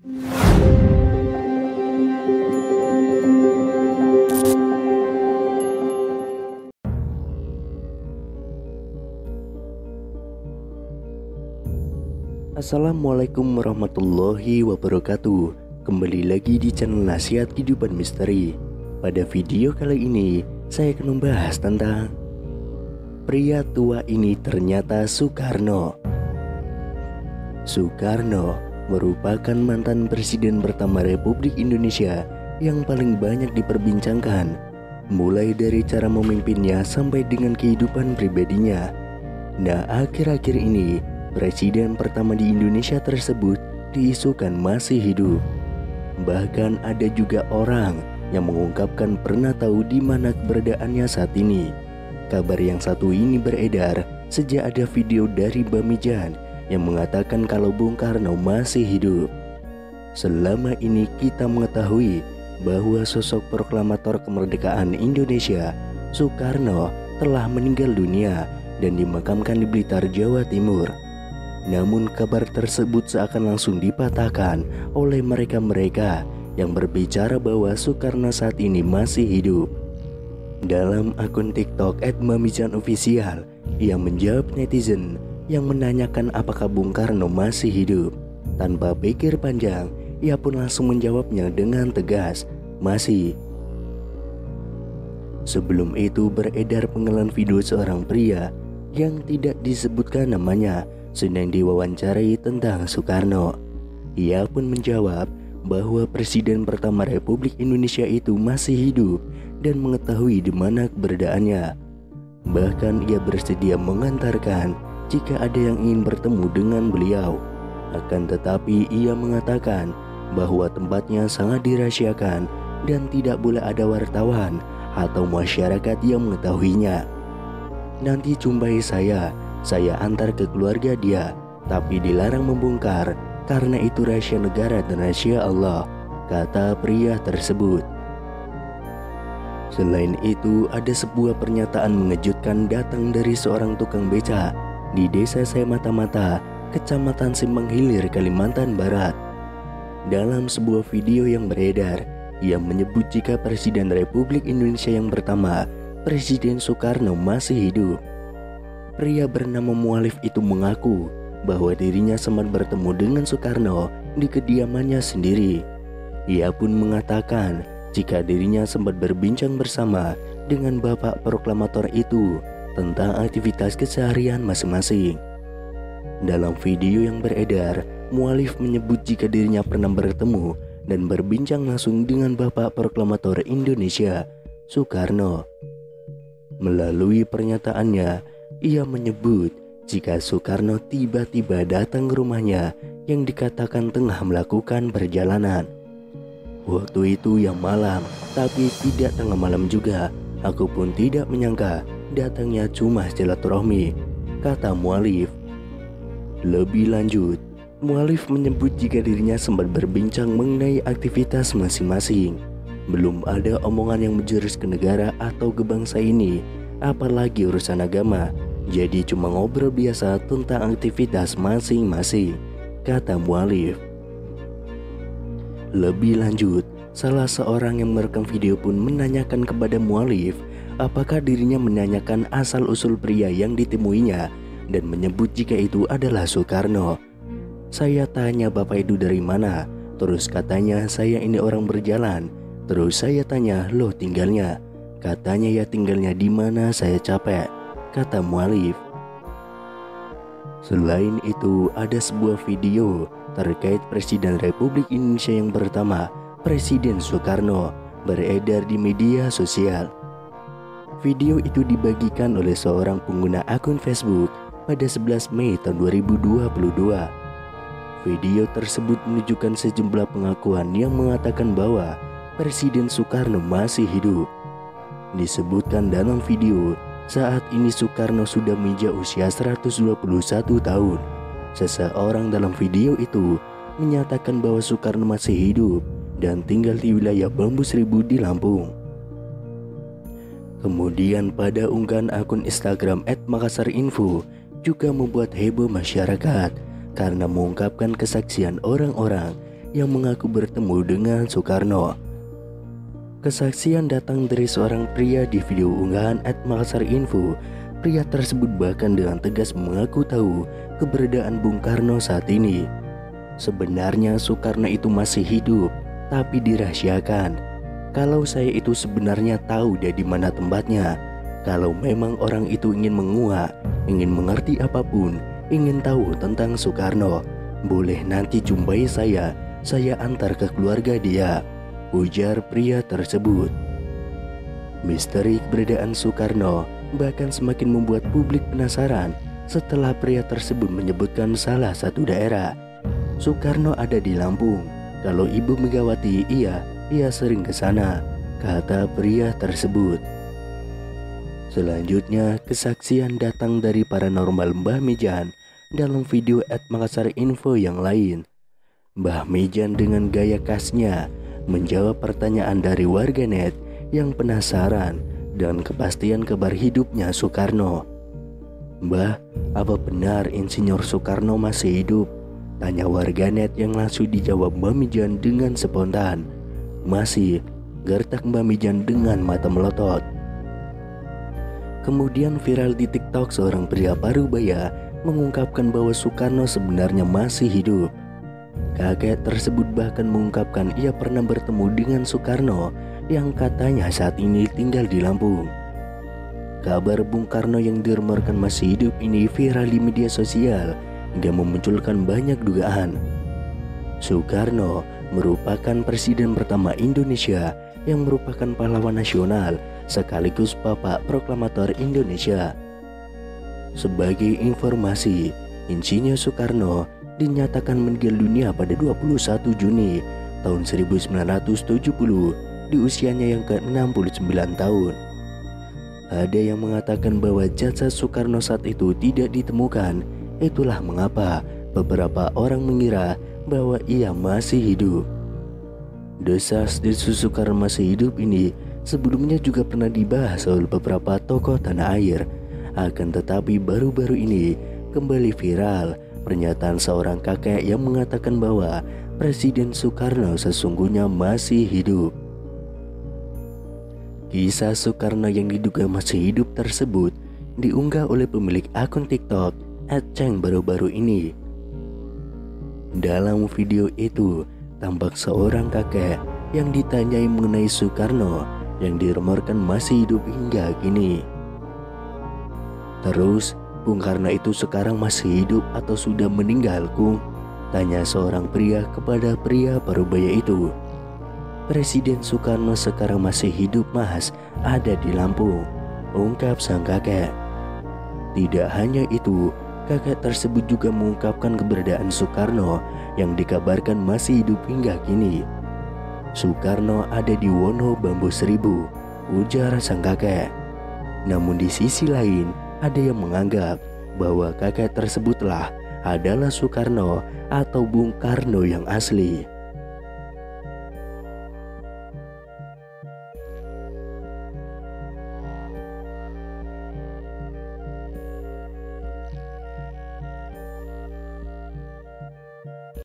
Assalamualaikum warahmatullahi wabarakatuh. Kembali lagi di channel Nasihat Kehidupan Misteri. Pada video kali ini saya akan membahas tentang pria tua ini ternyata Soekarno. Soekarno merupakan mantan presiden pertama Republik Indonesia yang paling banyak diperbincangkan, mulai dari cara memimpinnya sampai dengan kehidupan pribadinya. Nah, akhir-akhir ini presiden pertama di Indonesia tersebut diisukan masih hidup. Bahkan ada juga orang yang mengungkapkan pernah tahu di mana keberadaannya saat ini. Kabar yang satu ini beredar sejak ada video dari Bamijan yang mengatakan kalau Bung Karno masih hidup. Selama ini kita mengetahui bahwa sosok proklamator kemerdekaan Indonesia, Soekarno, telah meninggal dunia dan dimakamkan di Blitar, Jawa Timur. Namun kabar tersebut seakan langsung dipatahkan oleh mereka-mereka yang berbicara bahwa Soekarno saat ini masih hidup. Dalam akun TikTok @mamijanofficial, ia menjawab netizen yang menanyakan apakah Bung Karno masih hidup. Tanpa pikir panjang, ia pun langsung menjawabnya dengan tegas, masih. Sebelum itu beredar penggalan video seorang pria yang tidak disebutkan namanya sedang diwawancarai tentang Soekarno. Ia pun menjawab bahwa presiden pertama Republik Indonesia itu masih hidup dan mengetahui di mana keberadaannya. Bahkan ia bersedia mengantarkan jika ada yang ingin bertemu dengan beliau. Akan tetapi ia mengatakan bahwa tempatnya sangat dirahasiakan dan tidak boleh ada wartawan atau masyarakat yang mengetahuinya. Nanti jumpai saya antar ke keluarga dia, tapi dilarang membongkar karena itu rahasia negara dan rahasia Allah, kata pria tersebut. Selain itu, ada sebuah pernyataan mengejutkan datang dari seorang tukang beca di desa saya Mata-Mata, Kecamatan Simpang Hilir, Kalimantan Barat. Dalam sebuah video yang beredar, ia menyebut jika Presiden Republik Indonesia yang pertama, Presiden Soekarno, masih hidup. Pria bernama Mualif itu mengaku bahwa dirinya sempat bertemu dengan Soekarno di kediamannya sendiri. Ia pun mengatakan jika dirinya sempat berbincang bersama dengan bapak proklamator itu tentang aktivitas keseharian masing-masing. Dalam video yang beredar, Mualif menyebut jika dirinya pernah bertemu dan berbincang langsung dengan bapak proklamator Indonesia, Soekarno. Melalui pernyataannya, ia menyebut jika Soekarno tiba-tiba datang ke rumahnya yang dikatakan tengah melakukan perjalanan. Waktu itu yang malam, tapi tidak tengah malam juga. Aku pun tidak menyangka datangnya cuma silaturahmi, kata Mualif. Lebih lanjut, Mualif menyebut jika dirinya sempat berbincang mengenai aktivitas masing-masing. Belum ada omongan yang menjurus ke negara atau ke bangsa ini, apalagi urusan agama. Jadi cuma ngobrol biasa tentang aktivitas masing-masing, kata Mualif. Lebih lanjut, salah seorang yang merekam video pun menanyakan kepada Mualif apakah dirinya menanyakan asal-usul pria yang ditemuinya dan menyebut jika itu adalah Soekarno. Saya tanya bapak itu dari mana, terus katanya saya ini orang berjalan. Terus saya tanya, loh tinggalnya? Katanya ya tinggalnya di mana, saya capek, kata Mualif. Selain itu, ada sebuah video terkait Presiden Republik Indonesia yang pertama, Presiden Soekarno, beredar di media sosial. Video itu dibagikan oleh seorang pengguna akun Facebook pada 11 Mei tahun 2022. Video tersebut menunjukkan sejumlah pengakuan yang mengatakan bahwa Presiden Soekarno masih hidup. Disebutkan dalam video, saat ini Soekarno sudah menginjak usia 121 tahun. Seseorang dalam video itu menyatakan bahwa Soekarno masih hidup dan tinggal di wilayah Bambu Seribu di Lampung. Kemudian pada unggahan akun Instagram @makassarinfo juga membuat heboh masyarakat karena mengungkapkan kesaksian orang-orang yang mengaku bertemu dengan Soekarno. Kesaksian datang dari seorang pria di video unggahan @makassarinfo. Pria tersebut bahkan dengan tegas mengaku tahu keberadaan Bung Karno saat ini. Sebenarnya Soekarno itu masih hidup, tapi dirahasiakan. Kalau saya itu sebenarnya tahu dia di mana tempatnya. Kalau memang orang itu ingin menguak, ingin mengerti apapun, ingin tahu tentang Soekarno, boleh nanti jumpai saya antar ke keluarga dia, ujar pria tersebut. Misteri keberadaan Soekarno bahkan semakin membuat publik penasaran setelah pria tersebut menyebutkan salah satu daerah. Soekarno ada di Lampung. Kalau Ibu Megawati, ia sering ke sana, kata pria tersebut. Selanjutnya, kesaksian datang dari paranormal Mbah Mijan dalam video @makassarinfo yang lain. Mbah Mijan dengan gaya khasnya menjawab pertanyaan dari warganet yang penasaran dan kepastian kabar hidupnya Soekarno. "Mbah, apa benar Insinyur Soekarno masih hidup?" tanya warganet yang langsung dijawab Mbah Mijan dengan spontan. "Masih," gertak Mbah Mijan dengan mata melotot. Kemudian viral di TikTok seorang pria Parubaya mengungkapkan bahwa Soekarno sebenarnya masih hidup. Kakek tersebut bahkan mengungkapkan ia pernah bertemu dengan Soekarno yang katanya saat ini tinggal di Lampung. Kabar Bung Karno yang dirumorkan masih hidup ini viral di media sosial hingga memunculkan banyak dugaan. Soekarno merupakan presiden pertama Indonesia yang merupakan pahlawan nasional sekaligus Bapak Proklamator Indonesia. Sebagai informasi, Insinyur Soekarno dinyatakan meninggal dunia pada 21 Juni tahun 1970 di usianya yang ke-69 tahun. Ada yang mengatakan bahwa jasad Soekarno saat itu tidak ditemukan. Itulah mengapa beberapa orang mengira bahwa ia masih hidup. Desas-desus Soekarno masih hidup ini sebelumnya juga pernah dibahas oleh beberapa tokoh tanah air. Akan tetapi baru-baru ini kembali viral pernyataan seorang kakek yang mengatakan bahwa Presiden Soekarno sesungguhnya masih hidup. Kisah Soekarno yang diduga masih hidup tersebut diunggah oleh pemilik akun TikTok @ceng baru-baru ini. Dalam video itu tampak seorang kakek yang ditanyai mengenai Soekarno yang dirumorkan masih hidup hingga kini. "Terus, Bung Karno itu sekarang masih hidup atau sudah meninggal, Kung?" tanya seorang pria kepada pria Parubaya itu. "Presiden Soekarno sekarang masih hidup, Mas, ada di Lampung," ungkap sang kakek. Tidak hanya itu, kakek tersebut juga mengungkapkan keberadaan Soekarno yang dikabarkan masih hidup hingga kini. "Soekarno ada di Wono Bambu Seribu," ujar sang kakek. Namun di sisi lain, ada yang menganggap bahwa kakek tersebutlah adalah Soekarno atau Bung Karno yang asli.